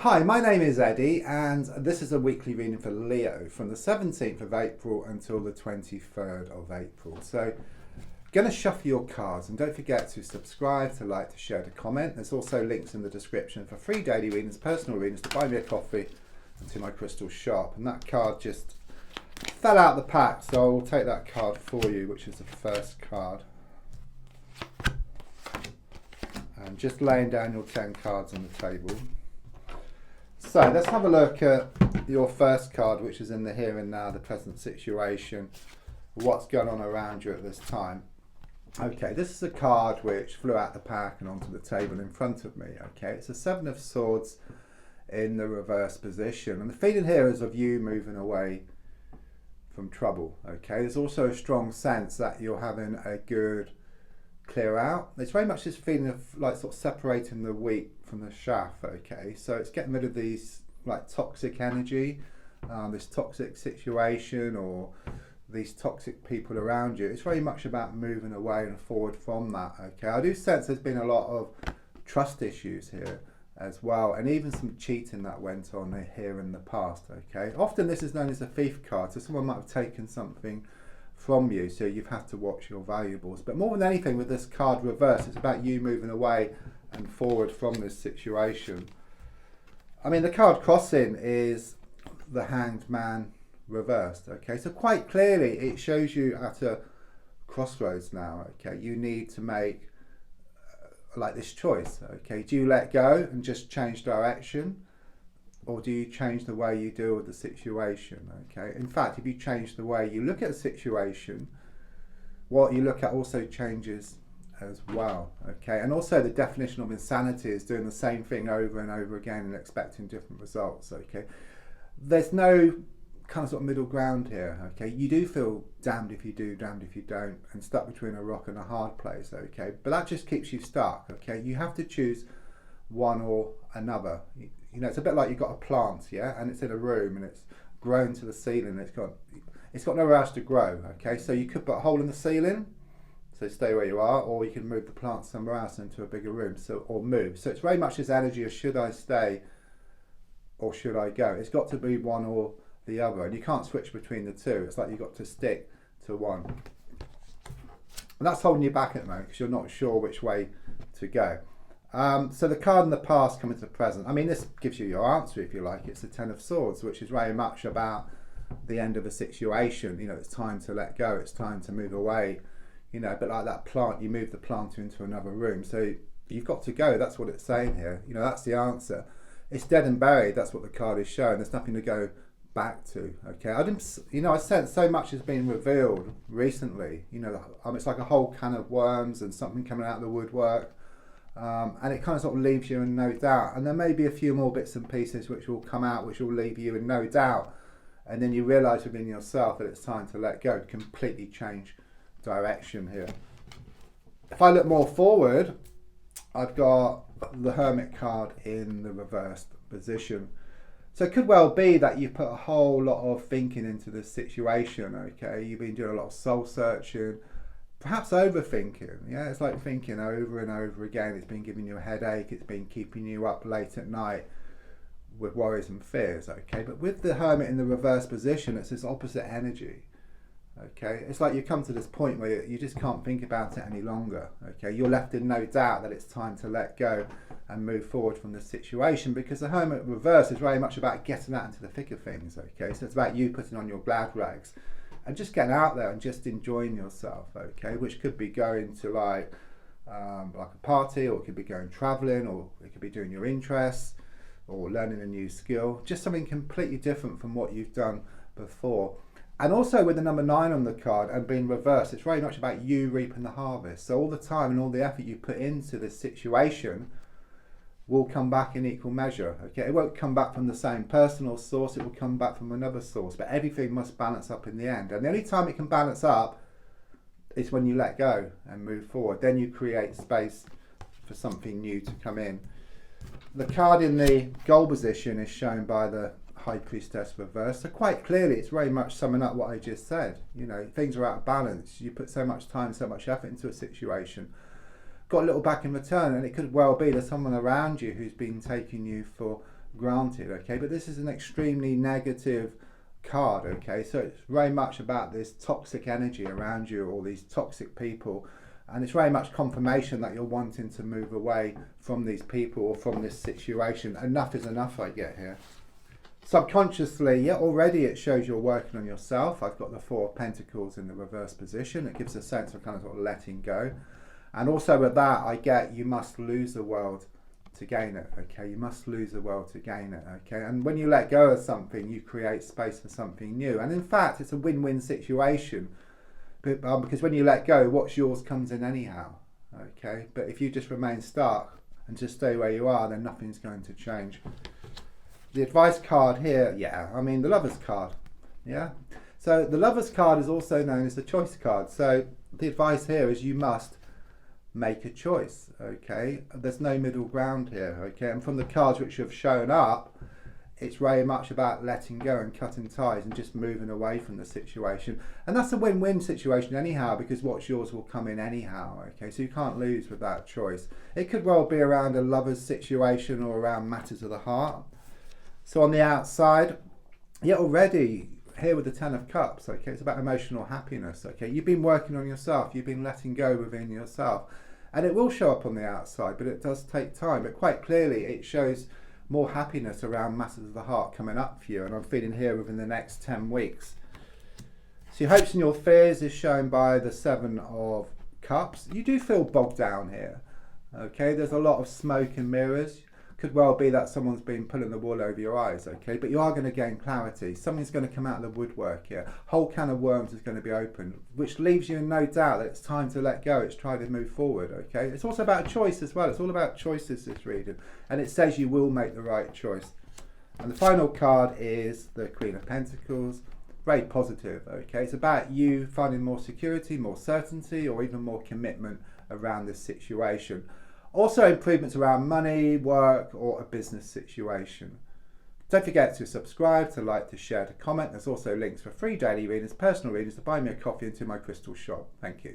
Hi, my name is Eddie, and this is a weekly reading for Leo from the 17th of April until the 23rd of April. So, going to shuffle your cards, and don't forget to subscribe, to like, to share, to comment. There's also links in the description for free daily readings, personal readings, to buy me a coffee, and to my crystal shop. And that card just fell out the pack, so I will take that card for you, which is the first card. And just laying down your 10 cards on the table. So let's have a look at your first card, which is in the here and now, the present situation, what's going on around you at this time. Okay, this is a card which flew out the pack and onto the table in front of me. Okay, it's a Seven of Swords in the reverse position, and the feeling here is of you moving away from trouble. Okay, there's also a strong sense that you're having a good clear out. It's very much this feeling of like sort of separating the wheat from the chaff. Okay, so it's getting rid of these like toxic energy, this toxic situation, or these toxic people around you. It's very much about moving away and forward from that. Okay, I do sense there's been a lot of trust issues here as well, and even some cheating that went on here in the past. Okay, often this is known as a thief card, so someone might have taken something from you, so you've had to watch your valuables. But more than anything, with this card reversed, it's about you moving away and forward from this situation. I mean, the card crossing is the Hanged Man reversed. Okay, so quite clearly it shows you at a crossroads now. Okay, you need to make like this choice. Okay, do you let go and just change direction, or do you change the way you deal with the situation? Okay, in fact, if you change the way you look at a situation, what you look at also changes as well. Okay, and also the definition of insanity is doing the same thing over and over again and expecting different results. Okay, there's no kind of sort of middle ground here. Okay, you do feel damned if you do, damned if you don't, and stuck between a rock and a hard place. Okay, but that just keeps you stuck. Okay, you have to choose one or another. You know, it's a bit like you've got a plant, yeah, and it's in a room and it's grown to the ceiling. It's got nowhere else to grow. Okay, so you could put a hole in the ceiling, so stay where you are, or you can move the plant somewhere else into a bigger room. Or move. So it's very much this energy of should I stay or should I go? It's got to be one or the other, and you can't switch between the two. It's like you've got to stick to one, and that's holding you back at the moment because you're not sure which way to go. So the card in the past coming to the present. I mean, this gives you your answer if you like. It's the Ten of Swords, which is very much about the end of a situation. You know, it's time to let go. It's time to move away. You know, but like that plant, you move the plant into another room. So you've got to go. That's what it's saying here. You know, that's the answer. It's dead and buried. That's what the card is showing. There's nothing to go back to. Okay, I sense so much has been revealed recently. You know, it's like a whole can of worms and something coming out of the woodwork. And it kind of sort of leaves you in no doubt, and there may be a few more bits and pieces which will come out which will leave you in no doubt, and then you realise within yourself that it's time to let go, completely change direction here. If I look more forward, I've got the Hermit card in the reversed position. So it could well be that you put a whole lot of thinking into this situation. Okay, you've been doing a lot of soul searching, perhaps overthinking. Yeah, it's like thinking over and over again. It's been giving you a headache. It's been keeping you up late at night with worries and fears. Okay, but with the Hermit in the reverse position, it's this opposite energy. Okay, it's like you come to this point where you just can't think about it any longer. Okay, you're left in no doubt that it's time to let go and move forward from the situation, because the Hermit reverse is very much about getting out into the thick of things. Okay, so it's about you putting on your glad rags and just getting out there and just enjoying yourself. Okay, which could be going to like a party, or it could be going traveling, or it could be doing your interests, or learning a new skill, just something completely different from what you've done before. And also with the number 9 on the card and being reversed, it's very much about you reaping the harvest. So all the time and all the effort you put into this situation will come back in equal measure. Okay, it won't come back from the same personal source, it will come back from another source, but everything must balance up in the end. And the only time it can balance up is when you let go and move forward. Then you create space for something new to come in. The card in the goal position is shown by the High Priestess reverse, so quite clearly it's very much summing up what I just said. You know, things are out of balance. You put so much time, so much effort into a situation, got a little back in return, and it could well be there's someone around you who's been taking you for granted, okay, but this is an extremely negative card, okay, so it's very much about this toxic energy around you, or these toxic people, and it's very much confirmation that you're wanting to move away from these people or from this situation. Enough is enough, I get here. Subconsciously, yeah, already it shows you're working on yourself. I've got the Four of Pentacles in the reverse position. It gives a sense of kind of sort of letting go. And also with that, I get you must lose the world to gain it, okay? You must lose the world to gain it, okay? And when you let go of something, you create space for something new. And in fact, it's a win-win situation, because when you let go, what's yours comes in anyhow, okay? But if you just remain stuck and just stay where you are, then nothing's going to change. The advice card here, yeah, I mean the Lover's card, yeah? So the Lover's card is also known as the choice card. So the advice here is you must make a choice, okay? There's no middle ground here, okay? And from the cards which have shown up, it's very much about letting go and cutting ties and just moving away from the situation. And that's a win-win situation anyhow, because what's yours will come in anyhow, okay? So you can't lose with that choice. It could well be around a lover's situation or around matters of the heart. So on the outside, yeah, already here with the Ten of Cups, okay, it's about emotional happiness, okay? You've been working on yourself, you've been letting go within yourself, and it will show up on the outside, but it does take time. But quite clearly, it shows more happiness around matters of the heart coming up for you, and I'm feeling here within the next 10 weeks. So your hopes and your fears is shown by the Seven of Cups. You do feel bogged down here, okay? There's a lot of smoke and mirrors. Could well be that someone's been pulling the wool over your eyes, okay? But you are going to gain clarity. Something's going to come out of the woodwork here. Whole can of worms is going to be opened, which leaves you in no doubt that it's time to let go. It's time to move forward, okay? It's also about choice as well. It's all about choices, this reading. And it says you will make the right choice. And the final card is the Queen of Pentacles. Very positive, okay? It's about you finding more security, more certainty, or even more commitment around this situation. Also improvements around money, work, or a business situation. Don't forget to subscribe, to like, to share, to comment. There's also links for free daily readings, personal readings, to buy me a coffee, and to my crystal shop. Thank you.